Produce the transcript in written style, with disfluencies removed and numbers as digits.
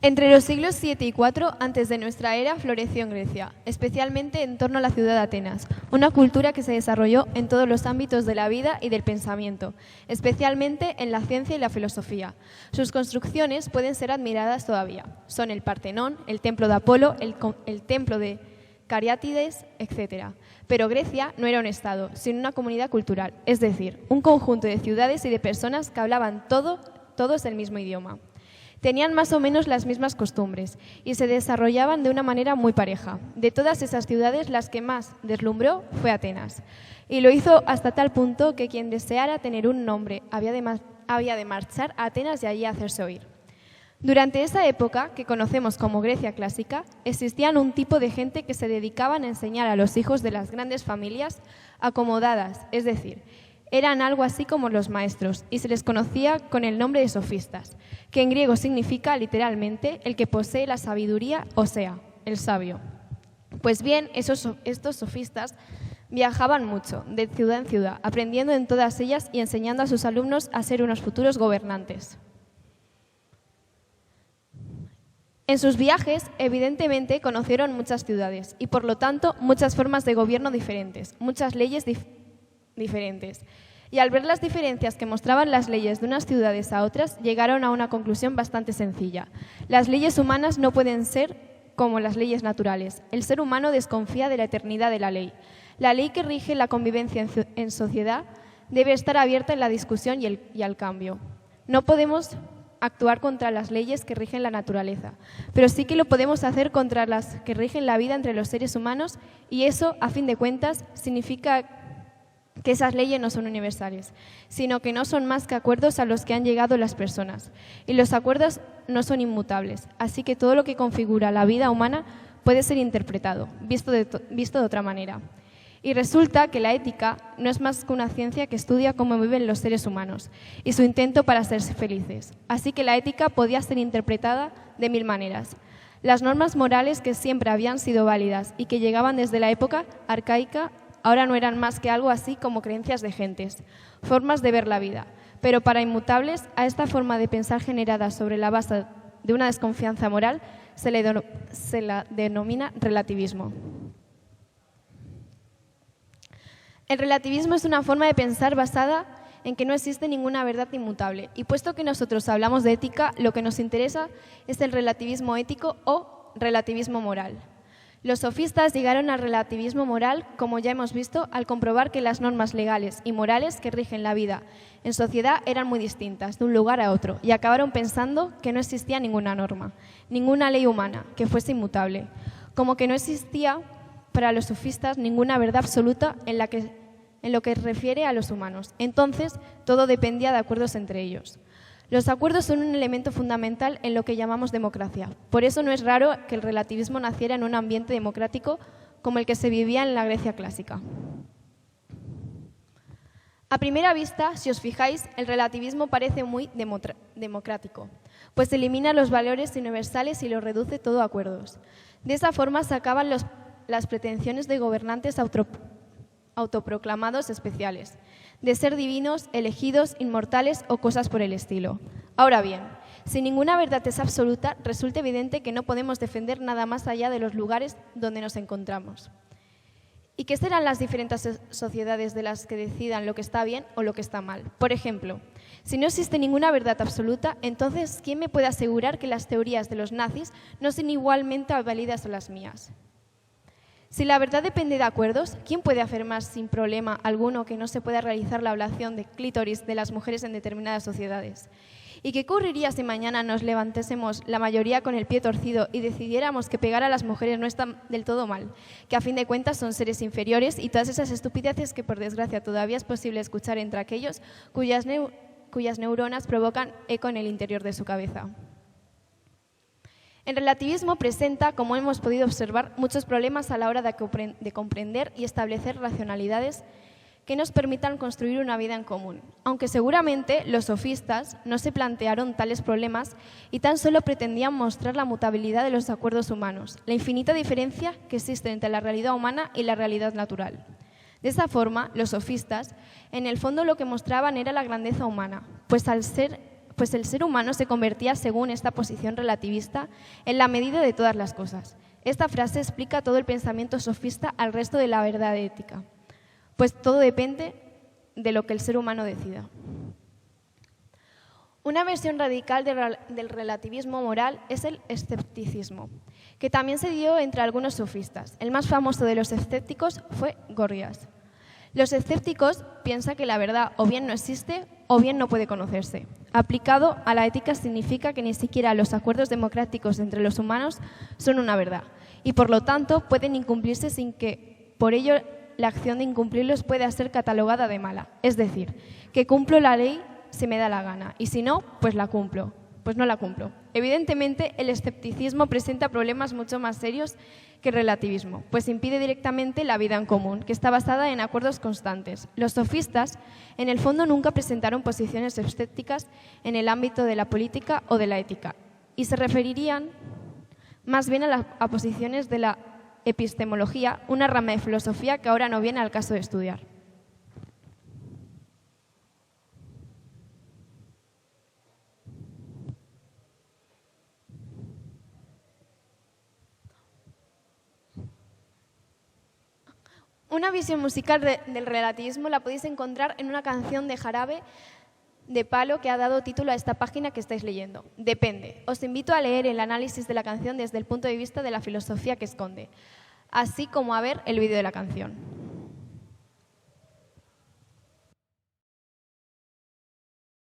Entre los siglos 7 y 4 antes de nuestra era floreció en Grecia, especialmente en torno a la ciudad de Atenas, una cultura que se desarrolló en todos los ámbitos de la vida y del pensamiento, especialmente en la ciencia y la filosofía. Sus construcciones pueden ser admiradas todavía. Son el Partenón, el templo de Apolo, el templo de Cariátides, etc. Pero Grecia no era un estado, sino una comunidad cultural, es decir, un conjunto de ciudades y de personas que hablaban todos el mismo idioma. Tenían más o menos las mismas costumbres y se desarrollaban de una manera muy pareja. De todas esas ciudades, las que más deslumbró fue Atenas. Y lo hizo hasta tal punto que quien deseara tener un nombre había de marchar a Atenas y allí hacerse oír. Durante esa época, que conocemos como Grecia clásica, existían un tipo de gente que se dedicaban a enseñar a los hijos de las grandes familias acomodadas, es decir, eran algo así como los maestros, y se les conocía con el nombre de sofistas, que en griego significa literalmente el que posee la sabiduría, o sea, el sabio. Pues bien, estos sofistas viajaban mucho, de ciudad en ciudad, aprendiendo en todas ellas y enseñando a sus alumnos a ser unos futuros gobernantes. En sus viajes, evidentemente, conocieron muchas ciudades y, por lo tanto, muchas formas de gobierno diferentes, muchas leyes diferentes. Y al ver las diferencias que mostraban las leyes de unas ciudades a otras, llegaron a una conclusión bastante sencilla. Las leyes humanas no pueden ser como las leyes naturales. El ser humano desconfía de la eternidad de la ley. La ley que rige la convivencia en sociedad debe estar abierta en la discusión y al cambio. No podemos actuar contra las leyes que rigen la naturaleza, pero sí que lo podemos hacer contra las que rigen la vida entre los seres humanos, y eso, a fin de cuentas, significa que esas leyes no son universales, sino que no son más que acuerdos a los que han llegado las personas. Y los acuerdos no son inmutables, así que todo lo que configura la vida humana puede ser interpretado, visto de otra manera. Y resulta que la ética no es más que una ciencia que estudia cómo viven los seres humanos y su intento para ser felices. Así que la ética podía ser interpretada de 1000 maneras. Las normas morales que siempre habían sido válidas y que llegaban desde la época arcaica ahora no eran más que algo así como creencias de gentes, formas de ver la vida. Pero para inmutables, a esta forma de pensar generada sobre la base de una desconfianza moral se la denomina relativismo. El relativismo es una forma de pensar basada en que no existe ninguna verdad inmutable. Y puesto que nosotros hablamos de ética, lo que nos interesa es el relativismo ético o relativismo moral. Los sofistas llegaron al relativismo moral, como ya hemos visto, al comprobar que las normas legales y morales que rigen la vida en sociedad eran muy distintas de un lugar a otro, y acabaron pensando que no existía ninguna norma, ninguna ley humana que fuese inmutable, como que no existía para los sofistas ninguna verdad absoluta en lo que refiere a los humanos. Entonces, todo dependía de acuerdos entre ellos. Los acuerdos son un elemento fundamental en lo que llamamos democracia. Por eso no es raro que el relativismo naciera en un ambiente democrático como el que se vivía en la Grecia clásica. A primera vista, si os fijáis, el relativismo parece muy democrático, pues elimina los valores universales y los reduce todo a acuerdos. De esa forma se acaban las pretensiones de gobernantes autoproclamados especiales, de ser divinos, elegidos, inmortales o cosas por el estilo. Ahora bien, si ninguna verdad es absoluta, resulta evidente que no podemos defender nada más allá de los lugares donde nos encontramos. ¿Y qué serán las diferentes sociedades de las que decidan lo que está bien o lo que está mal? Por ejemplo, si no existe ninguna verdad absoluta, entonces, ¿quién me puede asegurar que las teorías de los nazis no son igualmente válidas a las mías? Si la verdad depende de acuerdos, ¿quién puede afirmar sin problema alguno que no se pueda realizar la ablación de clítoris de las mujeres en determinadas sociedades? ¿Y qué ocurriría si mañana nos levantásemos la mayoría con el pie torcido y decidiéramos que pegar a las mujeres no está del todo mal, que a fin de cuentas son seres inferiores, y todas esas estupideces que por desgracia todavía es posible escuchar entre aquellos cuyas neuronas provocan eco en el interior de su cabeza? El relativismo presenta, como hemos podido observar, muchos problemas a la hora de comprender y establecer racionalidades que nos permitan construir una vida en común, aunque seguramente los sofistas no se plantearon tales problemas y tan solo pretendían mostrar la mutabilidad de los acuerdos humanos, la infinita diferencia que existe entre la realidad humana y la realidad natural. De esa forma, los sofistas, en el fondo lo que mostraban era la grandeza humana, pues al ser pues el ser humano se convertía, según esta posición relativista, en la medida de todas las cosas. Esta frase explica todo el pensamiento sofista al resto de la verdad ética, pues todo depende de lo que el ser humano decida. Una versión radical del relativismo moral es el escepticismo, que también se dio entre algunos sofistas. El más famoso de los escépticos fue Gorgias. Los escépticos piensan que la verdad o bien no existe o bien no puede conocerse. Aplicado a la ética significa que ni siquiera los acuerdos democráticos entre los humanos son una verdad y por lo tanto pueden incumplirse sin que por ello la acción de incumplirlos pueda ser catalogada de mala. Es decir, que cumplo la ley si me da la gana y si no, pues la cumplo. Pues no la cumplo. Evidentemente, el escepticismo presenta problemas mucho más serios que el relativismo, pues impide directamente la vida en común, que está basada en acuerdos constantes. Los sofistas, en el fondo, nunca presentaron posiciones escépticas en el ámbito de la política o de la ética, y se referirían más bien a posiciones de la epistemología, una rama de filosofía que ahora no viene al caso de estudiar. Una visión musical del relativismo la podéis encontrar en una canción de Jarabe de Palo que ha dado título a esta página que estáis leyendo. Depende. Os invito a leer el análisis de la canción desde el punto de vista de la filosofía que esconde, así como a ver el vídeo de la canción.